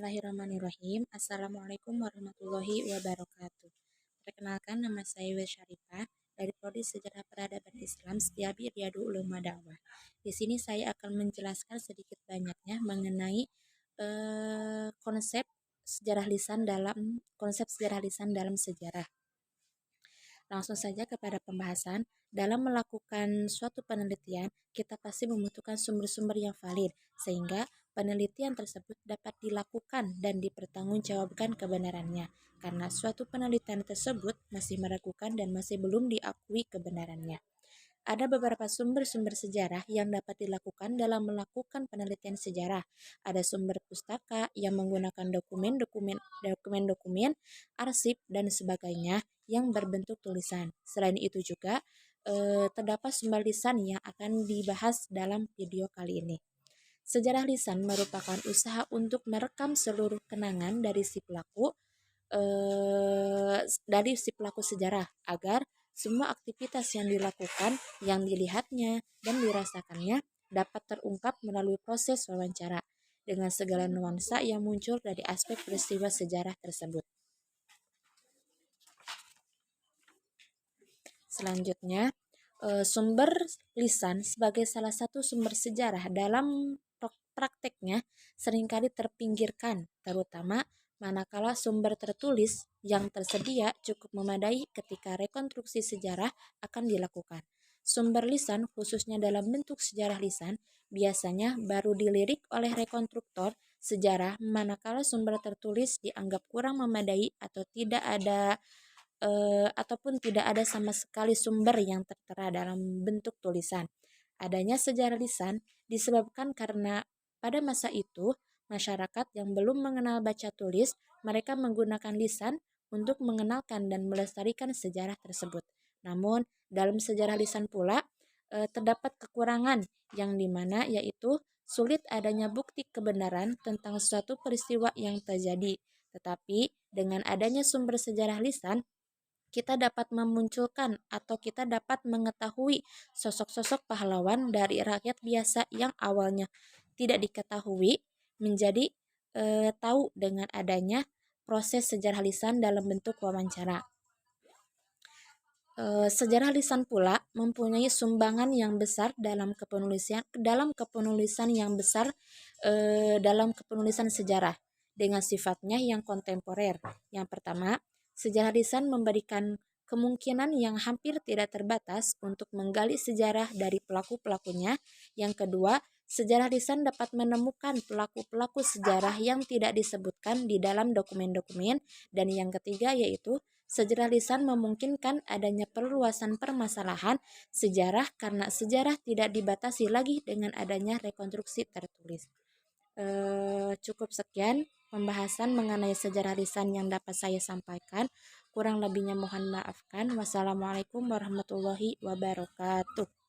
Bismillahirrahmanirrahim. Assalamualaikum warahmatullahi wabarakatuh. Perkenalkan, nama saya Wil Syarifah dari Prodi Sejarah Peradaban Islam Setiabdi Riyadul Ulum Dakwah. Di sini saya akan menjelaskan sedikit banyaknya mengenai konsep sejarah lisan dalam sejarah. Langsung saja kepada pembahasan. Dalam melakukan suatu penelitian, kita pasti membutuhkan sumber-sumber yang valid, sehingga penelitian tersebut dapat dilakukan dan dipertanggungjawabkan kebenarannya, karena suatu penelitian tersebut masih meragukan dan masih belum diakui kebenarannya. Ada beberapa sumber-sumber sejarah yang dapat dilakukan dalam melakukan penelitian sejarah. Ada sumber pustaka yang menggunakan dokumen-dokumen, arsip, dan sebagainya yang berbentuk tulisan. Selain itu juga terdapat sumber lisan yang akan dibahas dalam video kali ini. Sejarah lisan merupakan usaha untuk merekam seluruh kenangan dari si pelaku sejarah agar semua aktivitas yang dilakukan, yang dilihatnya, dan dirasakannya dapat terungkap melalui proses wawancara dengan segala nuansa yang muncul dari aspek peristiwa sejarah tersebut. Selanjutnya, sumber lisan sebagai salah satu sumber sejarah dalam prakteknya seringkali terpinggirkan, terutama manakala sumber tertulis yang tersedia cukup memadai ketika rekonstruksi sejarah akan dilakukan. Sumber lisan, khususnya dalam bentuk sejarah lisan, biasanya baru dilirik oleh rekonstruktor sejarah manakala sumber tertulis dianggap kurang memadai atau tidak ada sama sekali sumber yang tertera dalam bentuk tulisan. Adanya sejarah lisan disebabkan karena pada masa itu masyarakat yang belum mengenal baca tulis, mereka menggunakan lisan untuk mengenalkan dan melestarikan sejarah tersebut. Namun dalam sejarah lisan pula terdapat kekurangan yang dimana yaitu sulit adanya bukti kebenaran tentang suatu peristiwa yang terjadi. Tetapi dengan adanya sumber sejarah lisan, kita dapat memunculkan atau kita dapat mengetahui sosok-sosok pahlawan dari rakyat biasa yang awalnya tidak diketahui menjadi tahu dengan adanya proses sejarah lisan dalam bentuk wawancara. Sejarah lisan pula mempunyai sumbangan yang besar dalam kepenulisan yang besar dalam kepenulisan sejarah dengan sifatnya yang kontemporer. Yang pertama, sejarah lisan memberikan kemungkinan yang hampir tidak terbatas untuk menggali sejarah dari pelaku-pelakunya. Yang kedua, sejarah lisan dapat menemukan pelaku-pelaku sejarah yang tidak disebutkan di dalam dokumen-dokumen. Dan yang ketiga yaitu sejarah lisan memungkinkan adanya perluasan permasalahan sejarah karena sejarah tidak dibatasi lagi dengan adanya rekonstruksi tertulis. Cukup sekian pembahasan mengenai sejarah lisan yang dapat saya sampaikan. Kurang lebihnya mohon maafkan. Wassalamualaikum warahmatullahi wabarakatuh.